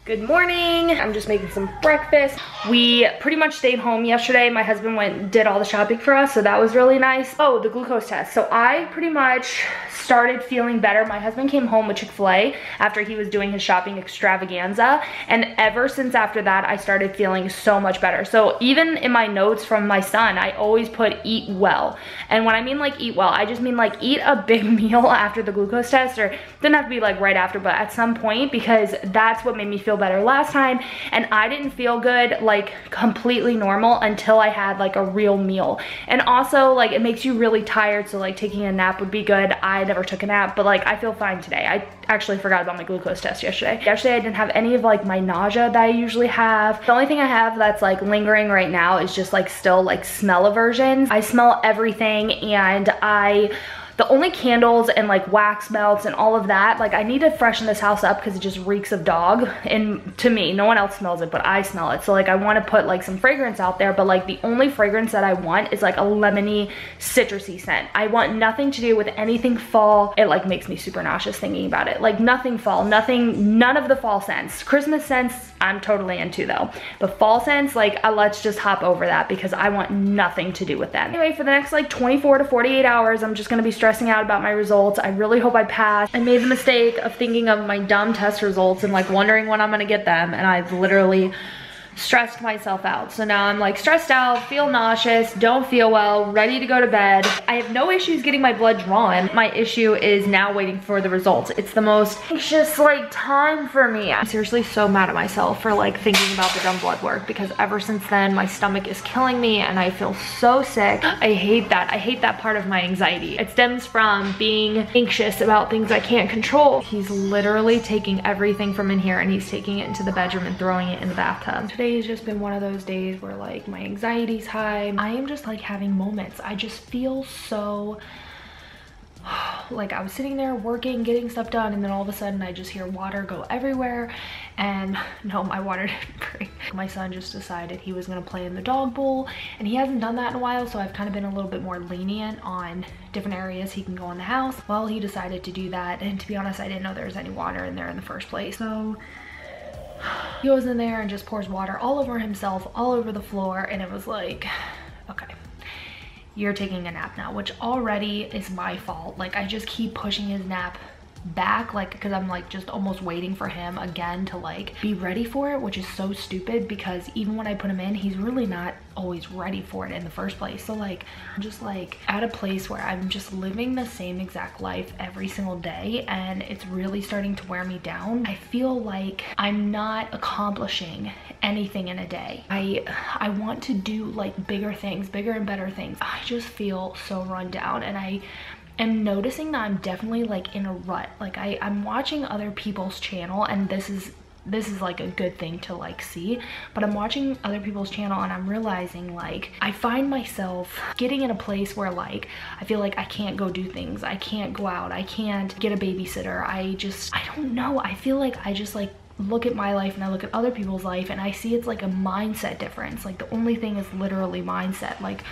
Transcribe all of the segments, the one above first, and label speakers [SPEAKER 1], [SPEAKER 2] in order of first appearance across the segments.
[SPEAKER 1] Good morning. I'm just making some breakfast. We pretty much stayed home yesterday. My husband went and did all the shopping for us, so that was really nice. Oh, the glucose test. So I pretty much started feeling better. My husband came home with Chick-fil-A after he was doing his shopping extravaganza, and ever since after that, I started feeling so much better. So even in my notes from my son, I always put eat well. And when I mean like eat well, I just mean like eat a big meal after the glucose test, or it doesn't have to be like right after, but at some point, because that's what made me feel better last time. And I didn't feel good, like completely normal, until I had like a real meal. And also like it makes you really tired, so like taking a nap would be good. I never took a nap, but like I feel fine today. I actually forgot about my glucose test yesterday. Yesterday I didn't have any of like my nausea that I usually have. The only thing I have that's like lingering right now is just like still like smell aversion. I smell everything, and the only candles and like wax melts and all of that, like I need to freshen this house up because it just reeks of dog. And to me, no one else smells it, but I smell it. So like I want to put like some fragrance out there, but like the only fragrance that I want is like a lemony citrusy scent. I want nothing to do with anything fall. It like makes me super nauseous thinking about it. Like nothing fall, none of the fall scents. Christmas scents, I'm totally into though. But fall scents, like let's just hop over that because I want nothing to do with that. Anyway, for the next like 24 to 48 hours, I'm just gonna be stressing out about my results. I really hope I pass. I made the mistake of thinking of my dumb test results and like wondering when I'm gonna get them, and I've literally stressed myself out. So now I'm like stressed out, feel nauseous, don't feel well, ready to go to bed. I have no issues getting my blood drawn. My issue is now waiting for the results. It's the most anxious like time for me. I'm seriously so mad at myself for like thinking about the dumb blood work, because ever since then my stomach is killing me and I feel so sick. I hate that. I hate that part of my anxiety. It stems from being anxious about things I can't control. He's literally taking everything from in here and he's taking it into the bedroom and throwing it in the bathtub. Today has just been one of those days where like my anxiety's high. I am just like having moments. I just feel so like I was sitting there working, getting stuff done, and then all of a sudden I just hear water go everywhere, and no, my water didn't break. My son just decided he was gonna play in the dog bowl, and he hasn't done that in a while, so I've kind of been a little bit more lenient on different areas he can go in the house. Well, he decided to do that, and to be honest, I didn't know there was any water in there in the first place. So he goes in there and just pours water all over himself, all over the floor, and it was like, okay, you're taking a nap now, which already is my fault. Like I just keep pushing his nap back, like because I'm like just almost waiting for him again to like be ready for it, which is so stupid because even when I put him in, he's really not always ready for it in the first place. So like I'm just like at a place where I'm just living the same exact life every single day, and it's really starting to wear me down. I feel like I'm not accomplishing anything in a day. I want to do like bigger things, bigger and better things. I just feel so run down, and I'm noticing that I'm definitely like in a rut. Like I'm watching other people's channel, and this is like a good thing to like see, but I'm watching other people's channel and I'm realizing like I find myself getting in a place where like I feel like I can't go do things, I can't go out, I can't get a babysitter. I don't know, I feel like I just like look at my life and I look at other people's life and I see it's like a mindset difference. Like the only thing is literally mindset. Like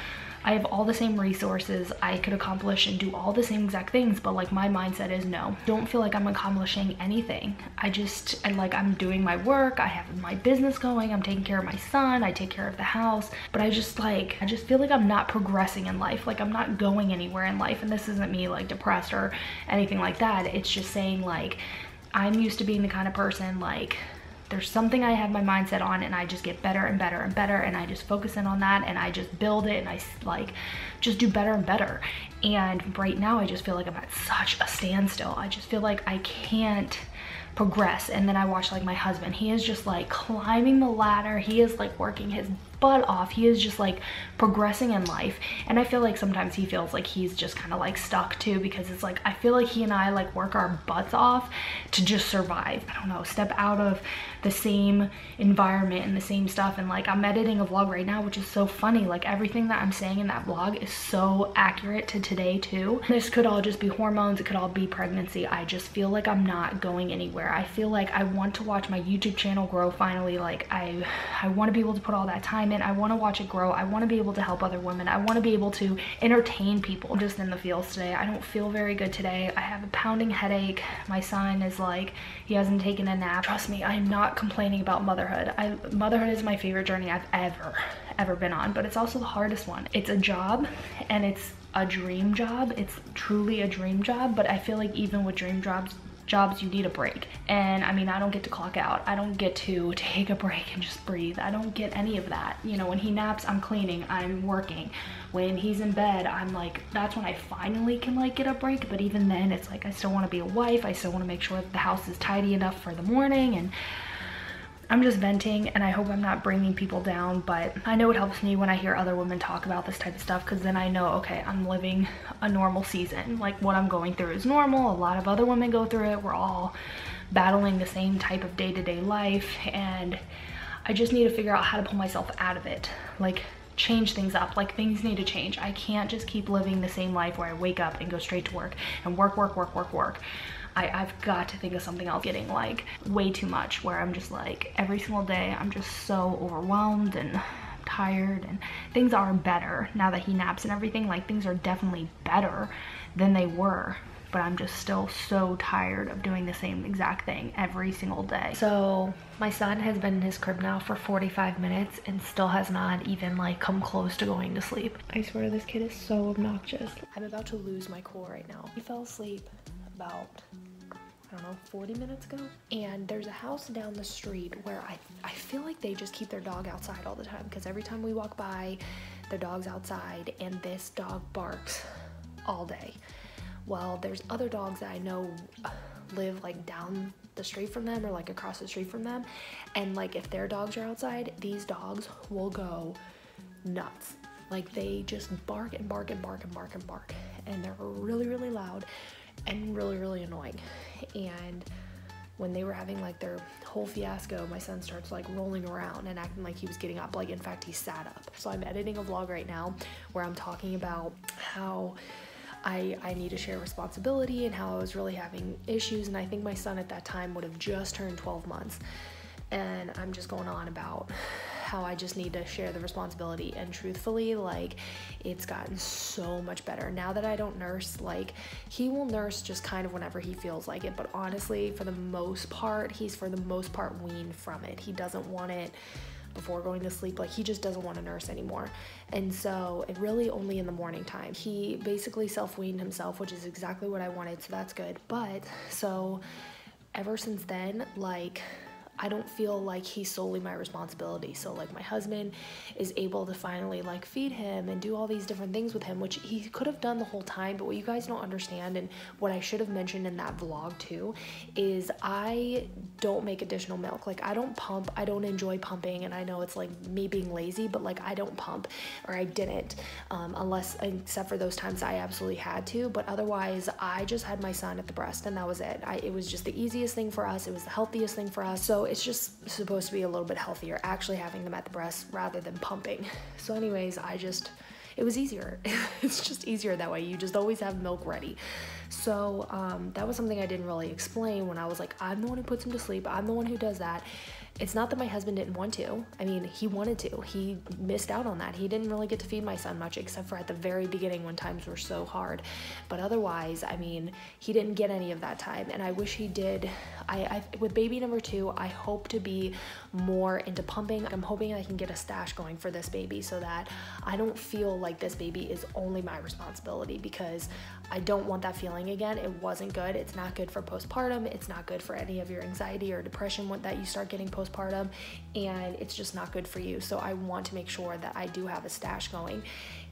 [SPEAKER 1] I have all the same resources, I could accomplish and do all the same exact things, but like my mindset is no. Don't feel like I'm accomplishing anything. I'm doing my work, I have my business going, I'm taking care of my son, I take care of the house, but I just feel like I'm not progressing in life. Like I'm not going anywhere in life, and this isn't me like depressed or anything like that. It's just saying like I'm used to being the kind of person like there's something I have my mindset on and I just get better and better and better, and I just focus in on that and I just build it and I like just do better and better. And right now I just feel like I'm at such a standstill. I just feel like I can't progress. And then I watch like my husband, he is just like climbing the ladder, he is like working his butt off, he is just like progressing in life. And I feel like sometimes he feels like he's just kind of like stuck too, because it's like I feel like he and I like work our butts off to just survive. I don't know, step out of the same environment and the same stuff. And like I'm editing a vlog right now, which is so funny, like everything that I'm saying in that vlog is so accurate to today too. This could all just be hormones, it could all be pregnancy. I just feel like I'm not going anywhere. I feel like I want to watch my YouTube channel grow finally. Like I want to be able to put all that time time in. I want to watch it grow. I want to be able to help other women. I want to be able to entertain people. I'm just in the feels today. I don't feel very good today. I have a pounding headache. My son is like, he hasn't taken a nap. Trust me, I'm not complaining about motherhood. Motherhood is my favorite journey I've ever been on, but it's also the hardest one. It's a job, and it's a dream job. It's truly a dream job, but I feel like even with dream jobs you need a break. And I mean, I don't get to clock out. I don't get to take a break and just breathe. I don't get any of that. You know, when he naps, I'm cleaning, I'm working. When he's in bed, I'm like, that's when I finally can like get a break. But even then, it's like I still want to be a wife. I still want to make sure that the house is tidy enough for the morning, and I'm just venting, and I hope I'm not bringing people down, but I know it helps me when I hear other women talk about this type of stuff, because then I know, okay, I'm living a normal season. Like, what I'm going through is normal. A lot of other women go through it. We're all battling the same type of day-to-day life, and I just need to figure out how to pull myself out of it. Like, change things up. Like, things need to change. I can't just keep living the same life where I wake up and go straight to work and work. I've got to think of something else. Getting like way too much, where I'm just like every single day I'm just so overwhelmed and tired, and things are better now that he naps and everything. Like, things are definitely better than they were, but I'm just still so tired of doing the same exact thing every single day. So my son has been in his crib now for 45 minutes and still has not even like come close to going to sleep. I swear this kid is so obnoxious. I'm about to lose my cool right now. He fell asleep about, I don't know, 40 minutes ago. And there's a house down the street where I feel like they just keep their dog outside all the time, because every time we walk by, their dog's outside, and this dog barks all day. Well, there's other dogs that I know live like down the street from them, or like across the street from them, and like if their dogs are outside, these dogs will go nuts. Like, they just bark and bark and bark and bark and bark, and they're really, really loud and really, really annoying. And when they were having like their whole fiasco, my son starts like rolling around and acting like he was getting up. Like, in fact, he sat up. So I'm editing a vlog right now where I'm talking about how I need to share responsibility and how I was really having issues. And I think my son at that time would have just turned 12 months. And I'm just going on about how I just need to share the responsibility. And truthfully, like, it's gotten so much better now that I don't nurse. Like, he will nurse just kind of whenever he feels like it, but honestly, for the most part, he's for the most part weaned from it. He doesn't want it before going to sleep. Like, he just doesn't want to nurse anymore. And so it really only in the morning time. He basically self-weaned himself, which is exactly what I wanted, so that's good. But so ever since then, like, I don't feel like he's solely my responsibility. So like, my husband is able to finally like feed him and do all these different things with him, which he could have done the whole time. But what you guys don't understand, and what I should have mentioned in that vlog too, is I don't make additional milk. Like, I don't pump. I don't enjoy pumping, and I know it's like me being lazy, but like, I don't pump, or I didn't, except for those times I absolutely had to. But otherwise, I just had my son at the breast, and that was it. It was just the easiest thing for us. It was the healthiest thing for us. So it's just supposed to be a little bit healthier, actually having them at the breast rather than pumping. So anyways, it was easier. It's just easier that way. You just always have milk ready. So that was something I didn't really explain when I was like, I'm the one who puts him to sleep. I'm the one who does that. It's not that my husband didn't want to. I mean, he wanted to. He missed out on that. He didn't really get to feed my son much, except for at the very beginning when times were so hard. But otherwise, I mean, he didn't get any of that time, and I wish he did. With baby number 2, I hope to be more into pumping. I'm hoping I can get a stash going for this baby so that I don't feel like this baby is only my responsibility, because I don't want that feeling again. It wasn't good. It's not good for postpartum. It's not good for any of your anxiety or depression that you start getting postpartum, and it's just not good for you. So I want to make sure that I do have a stash going,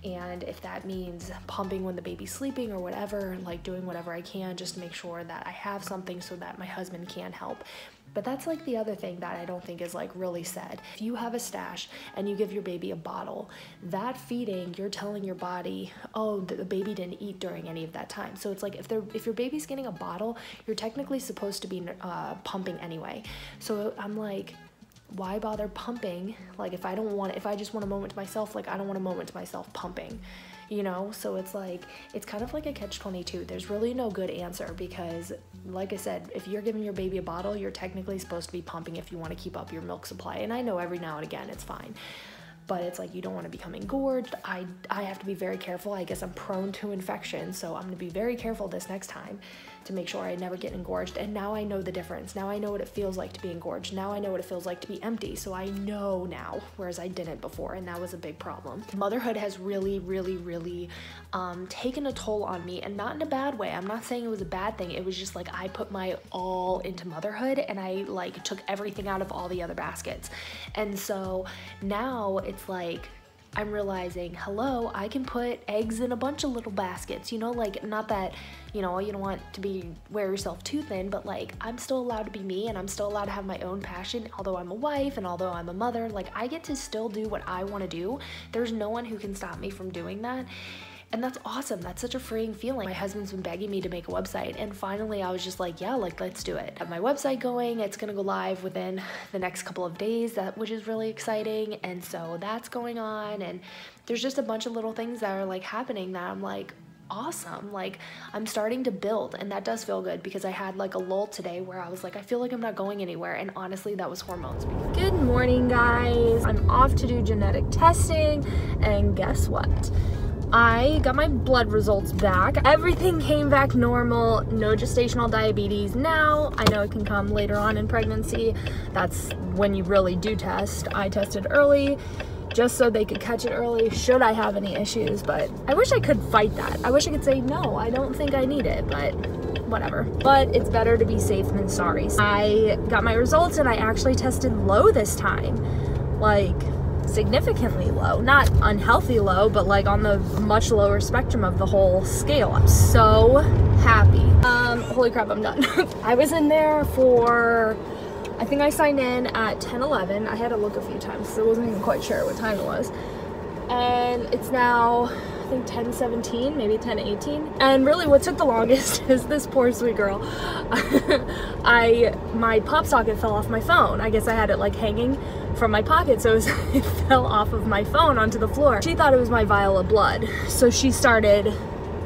[SPEAKER 1] and if that means pumping when the baby's sleeping or whatever, like doing whatever I can just to make sure that I have something so that my husband can help. But that's like the other thing that I don't think is like really said. If you have a stash and you give your baby a bottle, that feeding, you're telling your body, oh, the baby didn't eat during any of that time. So it's like, if your baby's getting a bottle, you're technically supposed to be pumping anyway. So I'm like, why bother pumping? Like, if I just want a moment to myself, like, I don't want a moment to myself pumping, you know? So it's like, it's kind of like a catch-22. There's really no good answer, because like I said, if you're giving your baby a bottle, you're technically supposed to be pumping if you want to keep up your milk supply. And I know every now and again it's fine. but it's like you don't want to become engorged. I have to be very careful. I guess I'm prone to infection, so I'm going to be very careful this next time to make sure I never get engorged. And now I know the difference. Now I know what it feels like to be engorged. Now I know what it feels like to be empty. So I know now, whereas I didn't before, and that was a big problem. Motherhood has really, really, really taken a toll on me, and not in a bad way. I'm not saying it was a bad thing. It was just like I put my all into motherhood, and I like took everything out of all the other baskets. And so now it's like I'm realizing, hello, I can put eggs in a bunch of little baskets, you know, like, not that, you know, you don't want to wear yourself too thin, but like, I'm still allowed to be me, and I'm still allowed to have my own passion. Although I'm a wife and although I'm a mother, like, I get to still do what I want to do. There's no one who can stop me from doing that. And that's awesome. That's such a freeing feeling. My husband's been begging me to make a website, and finally I was just like, yeah, like, let's do it. I have my website going. It's gonna go live within the next couple of days, which is really exciting. And so that's going on, and there's just a bunch of little things that are like happening that I'm like, awesome. Like, I'm starting to build, and that does feel good, because I had like a lull today where I was like, I feel like I'm not going anywhere, and honestly that was hormones. Good morning, guys. I'm off to do genetic testing, and guess what? I got my blood results back. Everything came back normal. No gestational diabetes. Now I know it can come later on in pregnancy. That's when you really do test. I tested early just so they could catch it early should I have any issues, but I wish I could fight that. I wish I could say, no, I don't think I need it, but whatever. But it's better to be safe than sorry. I got my results, and I actually tested low this time. Like, significantly low. Not unhealthy low, but like on the much lower spectrum of the whole scale. I'm so happy. Holy crap, I'm done. I was in there for, I think I signed in at 10:11. I had to look a few times because I wasn't even quite sure what time it was. And it's now, I think 10:17, maybe 10:18. And really what took the longest is this poor sweet girl. My pop socket fell off my phone. I guess I had it like hanging from my pocket, so it fell off of my phone onto the floor. She thought it was my vial of blood, so she started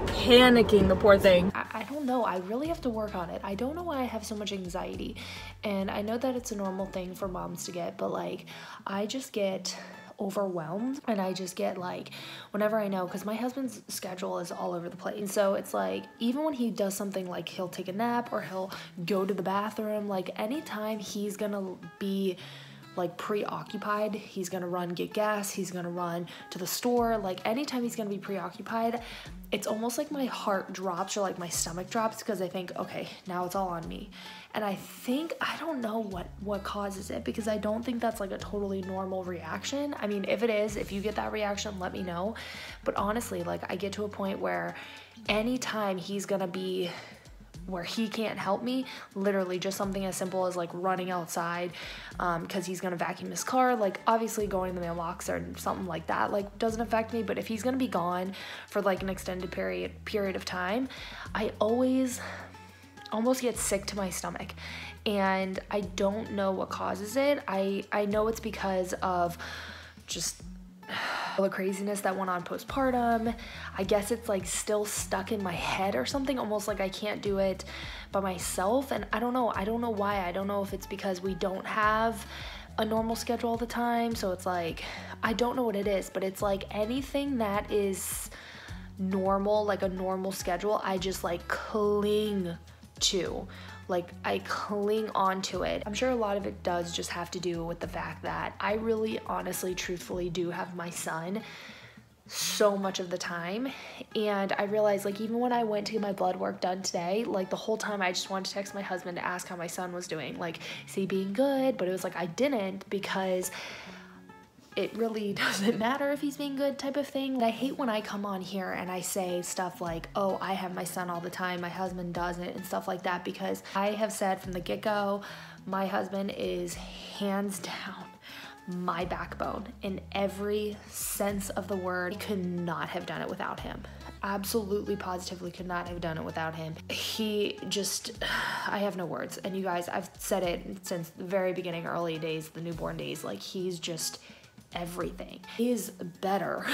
[SPEAKER 1] panicking, the poor thing. I don't know, I really have to work on it. I don't know why I have so much anxiety, and I know that it's a normal thing for moms to get, but like, I just get overwhelmed, and I just get like, whenever I know, because my husband's schedule is all over the place, and so it's like, even when he does something like he'll take a nap or he'll go to the bathroom, like anytime he's gonna be like preoccupied, he's gonna run get gas, he's gonna run to the store, like anytime he's gonna be preoccupied, it's almost like my heart drops or like my stomach drops, because I think, okay, now it's all on me. And I think, I don't know what causes it, because I don't think that's like a totally normal reaction. I mean, if it is, if you get that reaction, let me know. But honestly, like, I get to a point where anytime he's gonna be where he can't help me, literally just something as simple as like running outside because he's gonna vacuum his car, like obviously going to the mailbox or something like that, like doesn't affect me. But if he's gonna be gone for like an extended period of time, I always almost get sick to my stomach, and I don't know what causes it. I know it's because of just all the craziness that went on postpartum. I guess it's like still stuck in my head or something, almost like I can't do it by myself. And I don't know why. I don't know if it's because we don't have a normal schedule all the time, so it's like, I don't know what it is, but it's like anything that is normal, like a normal schedule, I just like cling to. Like, I cling on to it. I'm sure a lot of it does just have to do with the fact that I really, honestly, truthfully do have my son so much of the time. And I realized, like, even when I went to get my blood work done today, like the whole time I just wanted to text my husband to ask how my son was doing. Like, is he being good? But it was like I didn't, because it really doesn't matter if he's being good type of thing. I hate when I come on here and I say stuff like, oh, I have my son all the time, my husband doesn't, and stuff like that, because I have said from the get-go, my husband is hands down my backbone in every sense of the word. I could not have done it without him. Absolutely, positively could not have done it without him. He just, I have no words. And you guys, I've said it since the very beginning, early days, the newborn days, like he's just everything. It is better.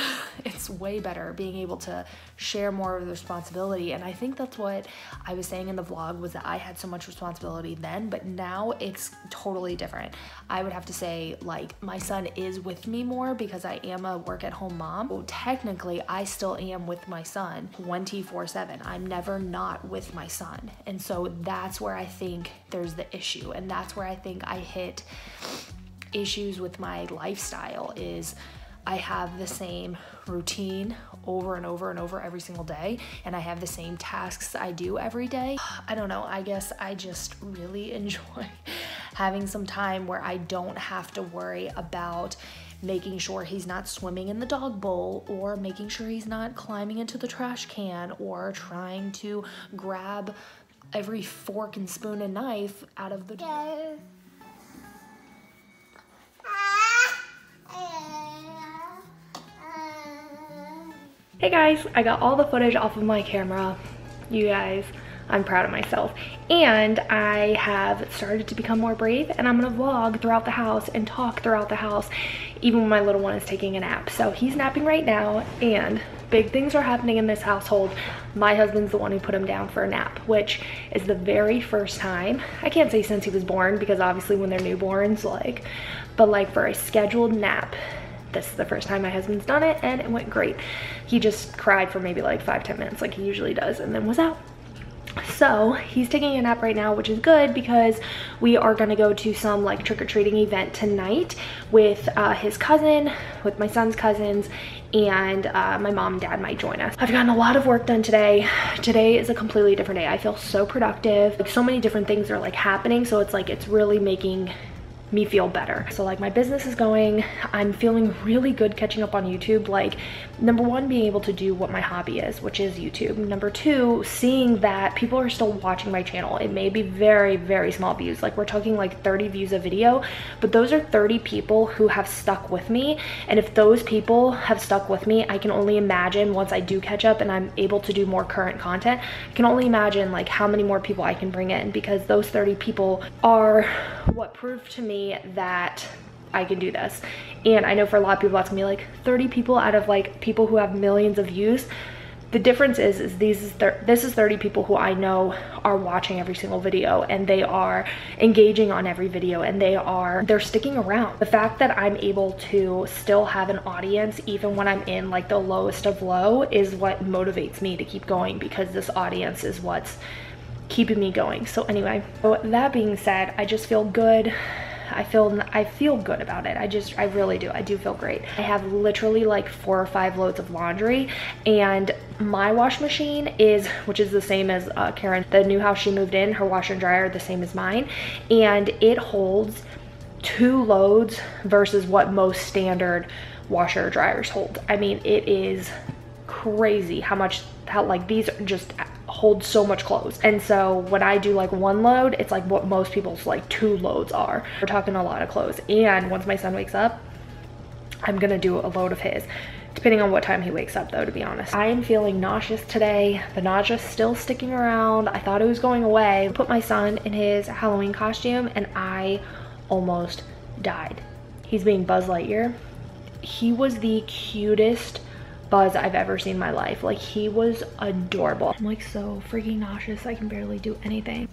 [SPEAKER 1] It's way better being able to share more of the responsibility. And I think that's what I was saying in the vlog, was that I had so much responsibility then, but now it's totally different. I would have to say, like, my son is with me more because I am a work at home mom. So technically I still am with my son 24/7. I'm never not with my son. And so that's where I think there's the issue. And that's where I think I hit issues with my lifestyle, is I have the same routine over and over and over every single day, and I have the same tasks I do every day. I don't know, I guess I just really enjoy having some time where I don't have to worry about making sure he's not swimming in the dog bowl, or making sure he's not climbing into the trash can, or trying to grab every fork and spoon and knife out of the door. Hey guys, I got all the footage off of my camera. You guys, I'm proud of myself. And I have started to become more brave, and I'm gonna vlog throughout the house and talk throughout the house, even when my little one is taking a nap. So he's napping right now, and big things are happening in this household. My husband's the one who put him down for a nap, which is the very first time, I can't say since he was born, because obviously when they're newborns, like, but like for a scheduled nap, this is the first time my husband's done it, and it went great. He just cried for maybe like 5-10 minutes like he usually does, and then was out. So he's taking a nap right now, which is good, because we are gonna go to some like trick-or-treating event tonight with his cousin, with my son's cousins, and my mom and dad might join us. I've gotten a lot of work done today. Today is a completely different day. I feel so productive. Like, so many different things are like happening, so it's like it's really making me feel better. So like my business is going, I'm feeling really good catching up on YouTube. Like, number one, being able to do what my hobby is, which is YouTube. Number two, seeing that people are still watching my channel. It may be very, very small views. Like, we're talking like 30 views a video, but those are 30 people who have stuck with me. And if those people have stuck with me, I can only imagine once I do catch up and I'm able to do more current content, I can only imagine like how many more people I can bring in, because those 30 people are what proved to me that I can do this. And I know for a lot of people that's gonna be like 30 people out of like people who have millions of views. The difference is this is 30 people who I know are watching every single video, and they are engaging on every video, and they're sticking around. The fact that I'm able to still have an audience even when I'm in like the lowest of low is what motivates me to keep going, because this audience is what's keeping me going. So anyway, so that being said, I just feel good. I feel good about it. I really do. I do feel great. I have literally like 4 or 5 loads of laundry, and my wash machine is, which is the same as Karen, the new house she moved in, her washer and dryer are the same as mine, and it holds 2 loads versus what most standard washer dryers hold. I mean, it is crazy how like these just hold so much clothes. And so when I do like 1 load, it's like what most people's like 2 loads are. We're talking a lot of clothes. And once my son wakes up, I'm gonna do a load of his, depending on what time he wakes up though, to be honest. I am feeling nauseous today. The nausea's still sticking around. I thought it was going away. I put my son in his Halloween costume and I almost died. He's being Buzz Lightyear. He was the cutest Buzz I've ever seen in my life. Like, he was adorable. I'm like so freaking nauseous, I can barely do anything.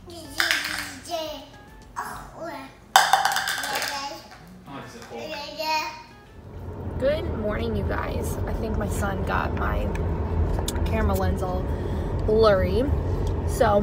[SPEAKER 1] Good morning, you guys. I think my son got my camera lens all blurry, so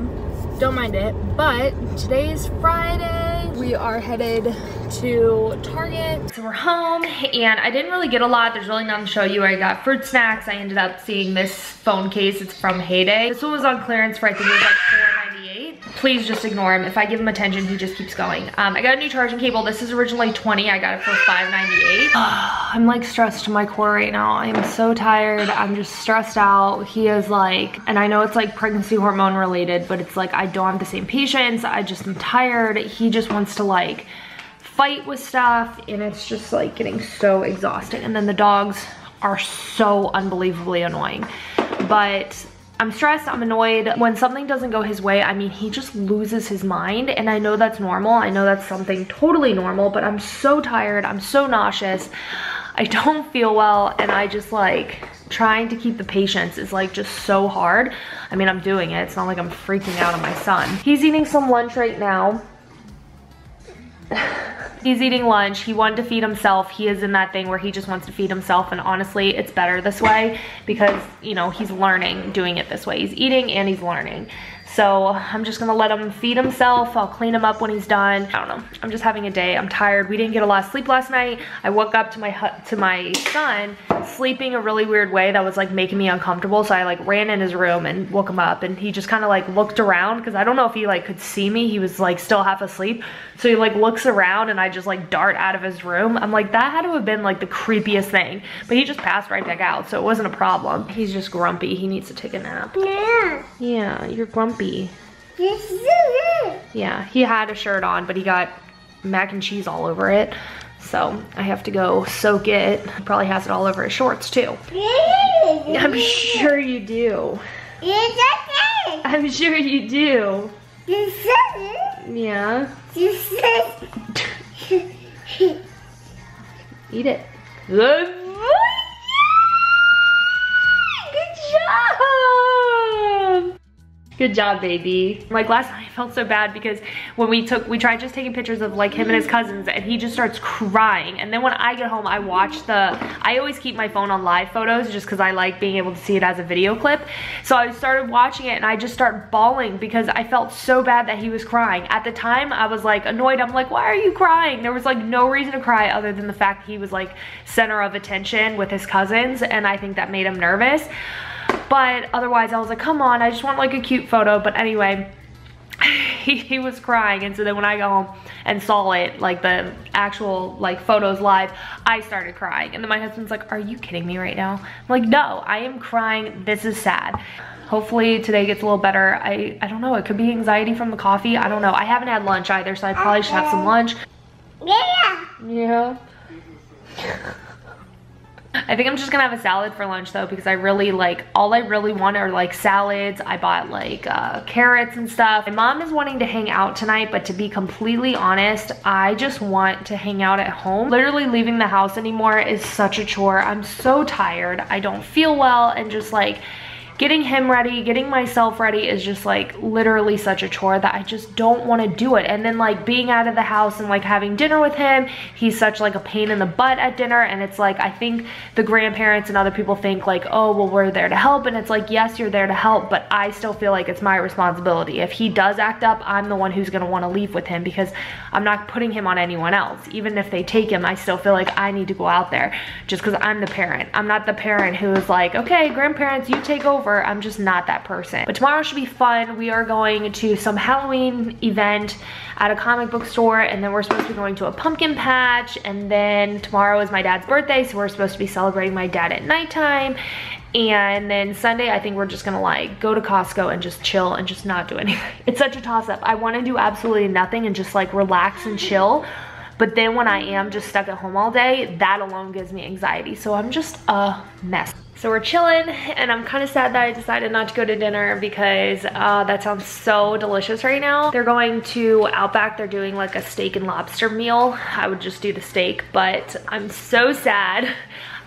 [SPEAKER 1] don't mind it. But today is Friday. We are headed to Target. So we're home, and I didn't really get a lot. There's really nothing to show you. I got fruit snacks. I ended up seeing this phone case. It's from Heyday. This one was on clearance for, I think it was like $4.98. Please just ignore him. If I give him attention, he just keeps going. I got a new charging cable. This is originally $20. I got it for $5.98. I'm like stressed to my core right now. I am so tired. I'm just stressed out. He is like, and I know it's like pregnancy hormone related, but it's like I don't have the same patience. I just am tired. He just wants to like fight with stuff, and it's just like getting so exhausting. And then the dogs are so unbelievably annoying. But I'm stressed, I'm annoyed. When something doesn't go his way, I mean, he just loses his mind, and I know that's normal. I know that's something totally normal, but I'm so tired, I'm so nauseous. I don't feel well, and I just like trying to keep the patience is like just so hard. I mean, I'm doing it. It's not like I'm freaking out on my son. He's eating some lunch right now. He's eating lunch. He wanted to feed himself. He is in that thing where he just wants to feed himself, and honestly, it's better this way because, you know, he's learning doing it this way. He's eating and he's learning. So I'm just gonna let him feed himself. I'll clean him up when he's done. I don't know, I'm just having a day. I'm tired. We didn't get a lot of sleep last night. I woke up to my son sleeping a really weird way that was like making me uncomfortable. So I like ran in his room and woke him up, and he just kind of like looked around because I don't know if he like could see me. He was like still half asleep. So he like looks around and I just like dart out of his room. I'm like, that had to have been like the creepiest thing. But he just passed right back out, so it wasn't a problem. He's just grumpy. He needs to take a nap. Yeah, you're grumpy. Yeah, he had a shirt on, but he got mac and cheese all over it. So I have to go soak it. He probably has it all over his shorts too. I'm sure you do. I'm sure you do. Yeah. Eat it. Good job! Good job, baby. Like last night I felt so bad because when we tried just taking pictures of like him and his cousins, and he just starts crying. And then when I get home, I always keep my phone on live photos just because I like being able to see it as a video clip. So I started watching it and I just start bawling because I felt so bad that he was crying. At the time I was like annoyed. I'm like, why are you crying? There was like no reason to cry other than the fact he was like center of attention with his cousins, and I think that made him nervous. But otherwise I was like, come on, I just want like a cute photo. But anyway, he was crying, and so then when I got home and saw it, like the actual like photos live, I started crying. And then my husband's like, are you kidding me right now? I'm like, no, I am crying. This is sad. Hopefully today gets a little better. I don't know, it could be anxiety from the coffee. I don't know. I haven't had lunch either, so I probably should have some lunch. Yeah. I think I'm just gonna have a salad for lunch though, because I really like, all I really want are like salads. I bought like carrots and stuff. My mom is wanting to hang out tonight, but to be completely honest, I just want to hang out at home. Literally leaving the house anymore is such a chore. I'm so tired. I don't feel well, and just like getting him ready, getting myself ready is just like literally such a chore that I just don't want to do it. And then like being out of the house and like having dinner with him, he's such like a pain in the butt at dinner. And it's like, I think the grandparents and other people think like, oh, well, we're there to help. And it's like, yes, you're there to help, but I still feel like it's my responsibility. If he does act up, I'm the one who's going to want to leave with him, because I'm not putting him on anyone else. Even if they take him, I still feel like I need to go out there just because I'm the parent. I'm not the parent who is like, okay, grandparents, you take over. I'm just not that person. But tomorrow should be fun. We are going to some Halloween event at a comic book store, and then we're supposed to be going to a pumpkin patch, and then tomorrow is my dad's birthday, so we're supposed to be celebrating my dad at nighttime. And then Sunday, I think we're just gonna like go to Costco and just chill and just not do anything. It's such a toss-up. I want to do absolutely nothing and just like relax and chill, but then when I am just stuck at home all day, that alone gives me anxiety. So I'm just a mess. So we're chilling, and I'm kind of sad that I decided not to go to dinner because that sounds so delicious right now. They're going to Outback. They're doing like a steak and lobster meal. I would just do the steak, but I'm so sad.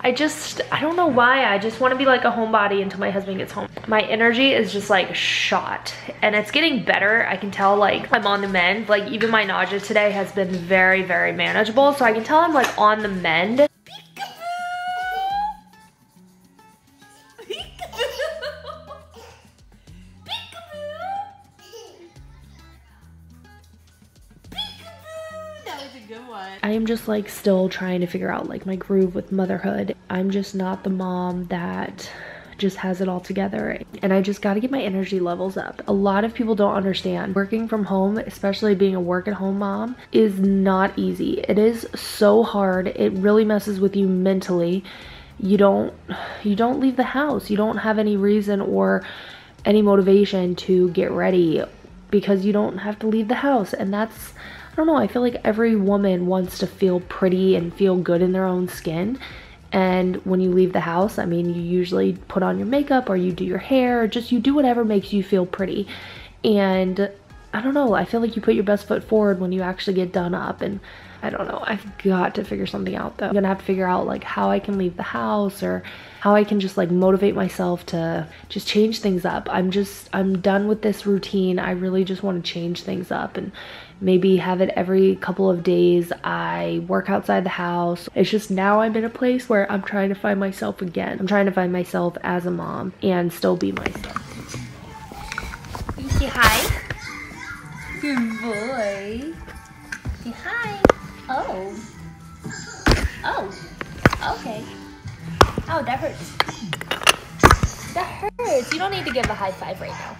[SPEAKER 1] I don't know why. I just want to be like a homebody until my husband gets home. My energy is just like shot, and it's getting better. I can tell like I'm on the mend. Like even my nausea today has been very, very manageable. So I can tell I'm like on the mend. I am just like still trying to figure out like my groove with motherhood. I'm just not the mom that just has it all together, and I just got to get my energy levels up. A lot of people don't understand working from home, especially being a work at home mom, is not easy. It is so hard. It really messes with you mentally. You don't leave the house. You don't have any reason or any motivation to get ready because you don't have to leave the house. And that's, I don't know, I feel like every woman wants to feel pretty and feel good in their own skin. And when you leave the house, I mean, you usually put on your makeup or you do your hair, or just you do whatever makes you feel pretty. And I don't know, I feel like you put your best foot forward when you actually get done up. And I don't know. I've got to figure something out though. I'm gonna have to figure out like how I can leave the house or how I can just like motivate myself to just change things up. I'm done with this routine. I really just want to change things up and maybe have it every couple of days I work outside the house. It's just now I'm in a place where I'm trying to find myself again. I'm trying to find myself as a mom and still be myself. You say hi? Good boy. Say hi. Oh. Oh. Okay. Oh, that hurts. That hurts. You don't need to give a high five right now.